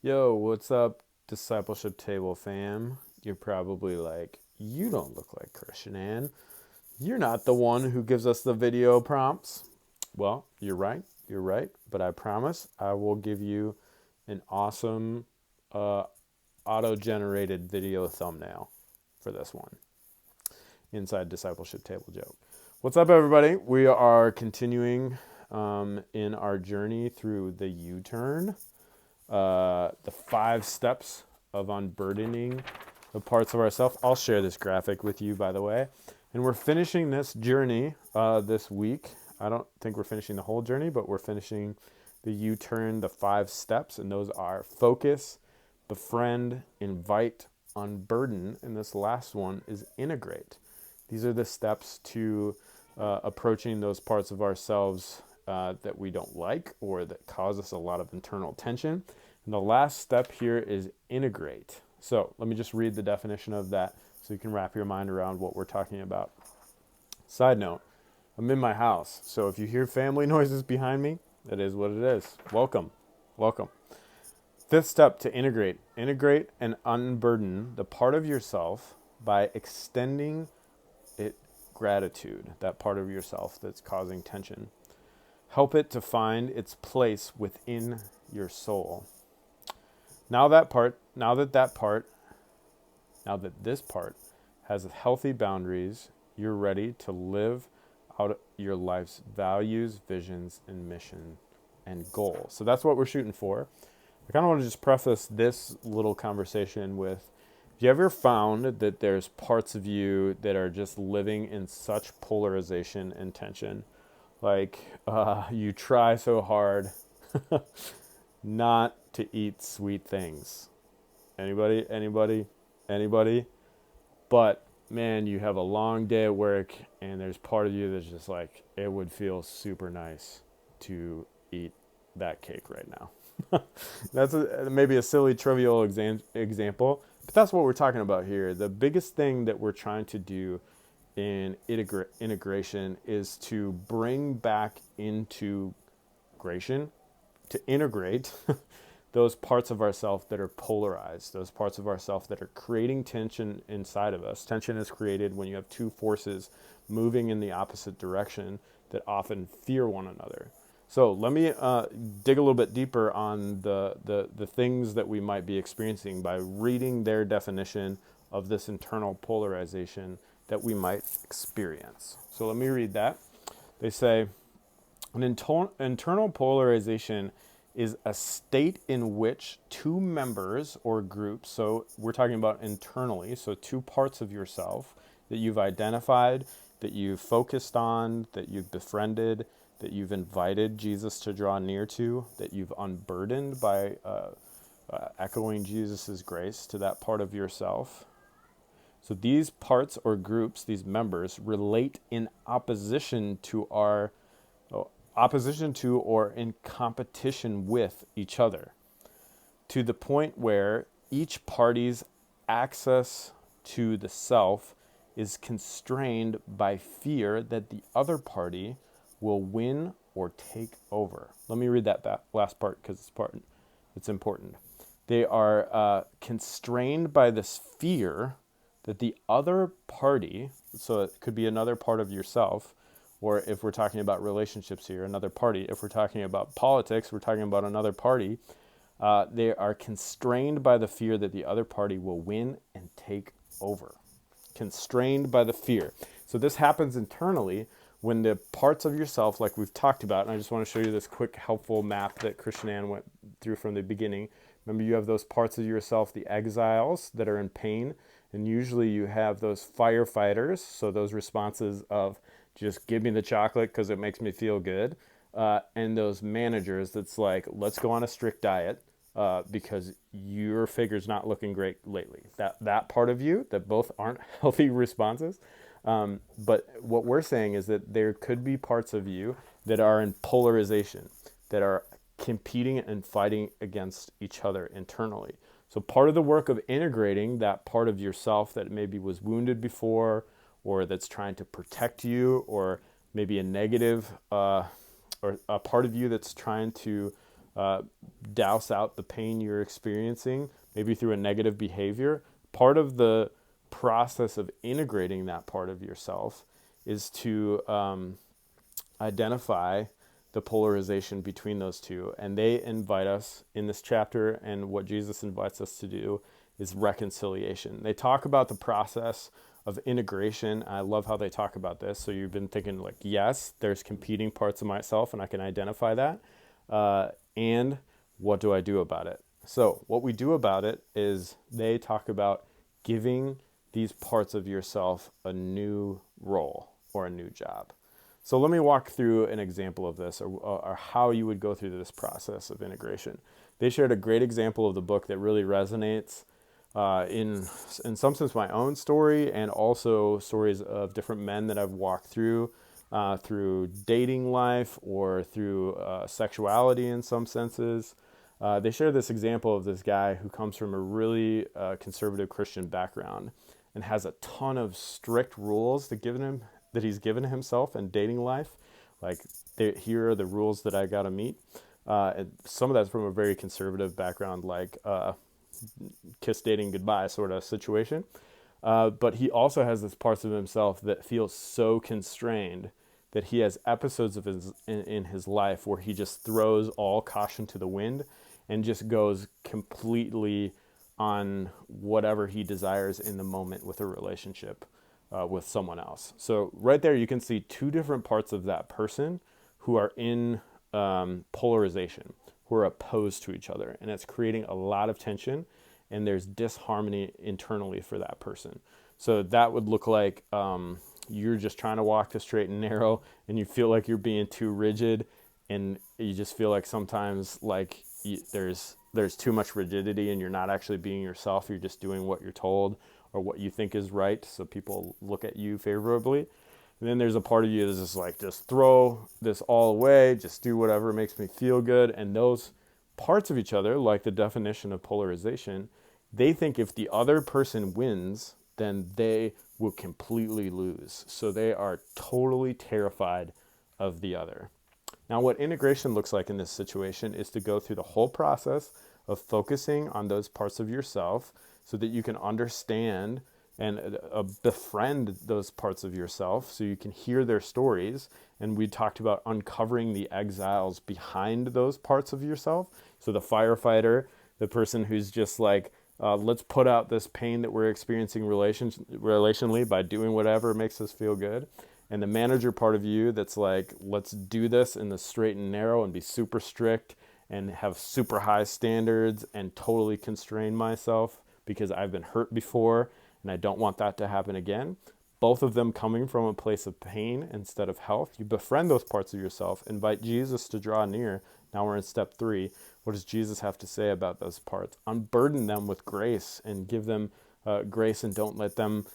Yo, what's up, Discipleship Table fam? You're probably like, you don't look like Christian Ann. You're not the one who gives us the video prompts. Well, you're right, but I promise I will give you an awesome uh, auto-generated video thumbnail for this one inside Discipleship Table Joke. What's up, everybody? We are continuing in our journey through the U-turn, the 5 steps of unburdening the parts of ourselves. I'll share this graphic with you, by the way. And we're finishing this journey this week. I don't think we're finishing the whole journey, but we're finishing the U-turn, the 5 steps, and those are focus, befriend, invite, unburden, and this last one is integrate. These are the steps to approaching those parts of ourselves that we don't like or that cause us a lot of internal tension. And the last step here is integrate. So let me just read the definition of that so you can wrap your mind around what we're talking about. Side note, I'm in my house, so if you hear family noises behind me, that is what it is. Welcome. Welcome. Fifth step to integrate. Integrate and unburden the part of yourself by extending it gratitude, that part of yourself that's causing tension. Help it to find its place within your soul. Now that this part has healthy boundaries, you're ready to live out your life's values, visions, and mission and goals. So that's what we're shooting for. I kind of want to just preface this little conversation with, have you ever found that there's parts of you that are just living in such polarization and tension? Like you try so hard not to eat sweet things. Anybody? But man, you have a long day at work and there's part of you that's just like, it would feel super nice to eat that cake right now. That's maybe a silly, trivial example, but that's what we're talking about here. The biggest thing that we're trying to do in integration is to bring back into gration, to integrate those parts of ourselves that are polarized, those parts of ourselves that are creating tension inside of us. Tension is created when you have two forces moving in the opposite direction that often fear one another. So let me dig a little bit deeper on the things that we might be experiencing by reading their definition of this internal polarization that we might experience. So let me read that. They say, an internal polarization is a state in which two members or groups, so we're talking about internally, so two parts of yourself that you've identified, that you've focused on, that you've befriended, that you've invited Jesus to draw near to, that you've unburdened by echoing Jesus's grace to that part of yourself. So these parts or groups, these members, relate in opposition to or in competition with each other, to the point where each party's access to the self is constrained by fear that the other party will win or take over. Let me read that last part because it's important. They are constrained by this fear that the other party, so it could be another part of yourself, or if we're talking about relationships here, another party. If we're talking about politics, we're talking about another party. They are constrained by the fear that the other party will win and take over. Constrained by the fear. So this happens internally when the parts of yourself, like we've talked about, and I just want to show you this quick helpful map that Christian Ann went through from the beginning. Remember, you have those parts of yourself, the exiles that are in pain, and usually you have those firefighters, so those responses of just give me the chocolate because it makes me feel good, and those managers that's like, let's go on a strict diet because your figure's not looking great lately. That part of you, that both aren't healthy responses. But what we're saying is that there could be parts of you that are in polarization, that are competing and fighting against each other internally. So part of the work of integrating that part of yourself that maybe was wounded before, or that's trying to protect you, or maybe a negative, or a part of you that's trying to douse out the pain you're experiencing, maybe through a negative behavior. Part of the process of integrating that part of yourself is to identify the polarization between those two. And they invite us in this chapter, and what Jesus invites us to do is reconciliation. They talk about the process of integration. I love how they talk about this. So you've been thinking like, yes, there's competing parts of myself and I can identify that. And what do I do about it? So what we do about it is they talk about giving these parts of yourself a new role or a new job. So let me walk through an example of this, or how you would go through this process of integration. They shared a great example of the book that really resonates in some sense my own story, and also stories of different men that I've walked through dating life or through sexuality in some senses. They share this example of this guy who comes from a really conservative Christian background and has a ton of strict rules that he's given himself in dating life. Like, here are the rules that I got to meet. And some of that's from a very conservative background, like kiss dating goodbye sort of situation. But he also has this parts of himself that feel so constrained that he has episodes of in his life where he just throws all caution to the wind and just goes completely on whatever he desires in the moment with a relationship with someone else. So right there you can see two different parts of that person who are in polarization, who are opposed to each other, and it's creating a lot of tension, and there's disharmony internally for that person. So that would look like you're just trying to walk the straight and narrow, and you feel like you're being too rigid, and you just feel like sometimes like there's too much rigidity, and you're not actually being yourself. You're just doing what you're told or what you think is right, so people look at you favorably. And then there's a part of you that's just like, just throw this all away, just do whatever makes me feel good. And those parts of each other, like the definition of polarization, they think if the other person wins, then they will completely lose. So they are totally terrified of the other. Now, what integration looks like in this situation is to go through the whole process of focusing on those parts of yourself so that you can understand and befriend those parts of yourself so you can hear their stories. And we talked about uncovering the exiles behind those parts of yourself. So the firefighter, the person who's just like, let's put out this pain that we're experiencing relationally by doing whatever makes us feel good. And the manager part of you that's like, let's do this in the straight and narrow and be super strict and have super high standards and totally constrain myself because I've been hurt before and I don't want that to happen again. Both of them coming from a place of pain instead of health. You befriend those parts of yourself, invite Jesus to draw near. Now we're in step 3. What does Jesus have to say about those parts? Unburden them with grace and give them grace, and don't let them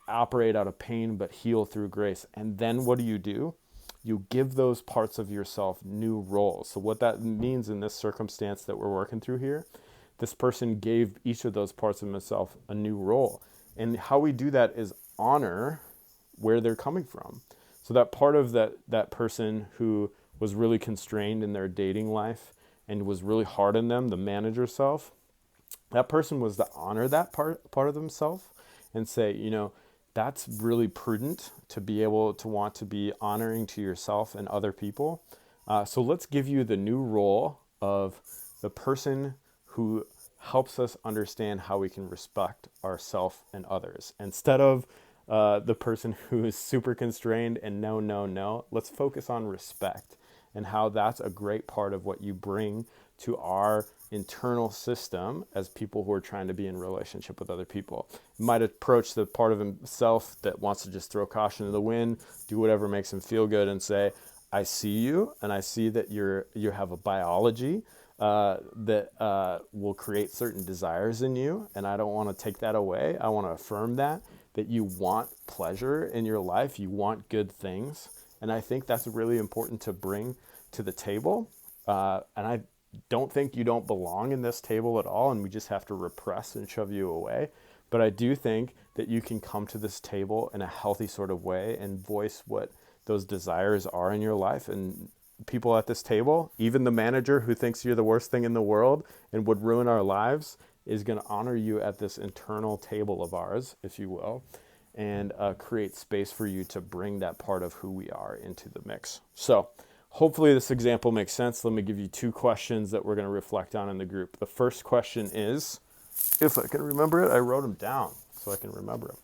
operate out of pain, but heal through grace. And then what do? You give those parts of yourself new roles. So what that means in this circumstance that we're working through here, this person gave each of those parts of himself a new role. And how we do that is honor where they're coming from. So that part of that person who was really constrained in their dating life and was really hard on them, the manager self, that person was to honor that part of themselves and say, that's really prudent to be able to want to be honoring to yourself and other people. So let's give you the new role of the person who helps us understand how we can respect ourselves and others. Instead of the person who is super constrained and no, let's focus on respect and how that's a great part of what you bring to our internal system as people who are trying to be in relationship with other people. You might approach the part of himself that wants to just throw caution to the wind, do whatever makes him feel good, and say, I see you, and I see that you have a biology that will create certain desires in you, and I don't want to take that away. I want to affirm that you want pleasure in your life, you want good things, and I think that's really important to bring to the table. And I don't think you don't belong in this table at all, and we just have to repress and shove you away. But I do think that you can come to this table in a healthy sort of way and voice what those desires are in your life, and people at this table, even the manager who thinks you're the worst thing in the world and would ruin our lives, is going to honor you at this internal table of ours, if you will, and create space for you to bring that part of who we are into the mix. So hopefully this example makes sense. Let me give you 2 questions that we're going to reflect on in the group. The first question is, if I can remember it, I wrote them down so I can remember them.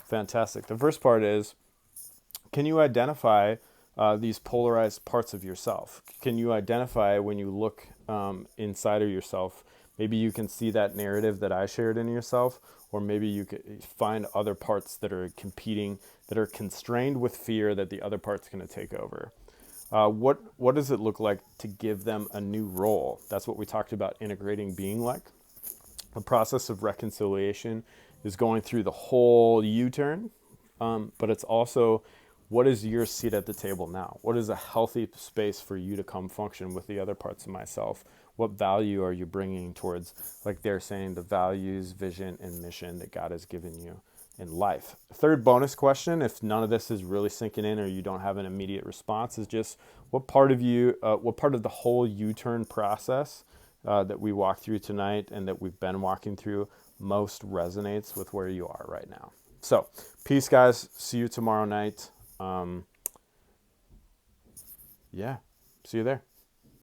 Fantastic. The first part is, can you identify these polarized parts of yourself? Can you identify when you look inside of yourself? Maybe you can see that narrative that I shared in yourself, or maybe you could find other parts that are competing, that are constrained with fear that the other part's going to take over. What does it look like to give them a new role? That's what we talked about integrating being like. The process of reconciliation is going through the whole U-turn, but it's also, what is your seat at the table now? What is a healthy space for you to come function with the other parts of myself? What value are you bringing towards, like they're saying, the values, vision, and mission that God has given you in life? Third bonus question, if none of this is really sinking in or you don't have an immediate response, is just what part of the whole U-turn process that we walked through tonight and that we've been walking through most resonates with where you are right now. So, peace, guys. See you tomorrow night. See you there.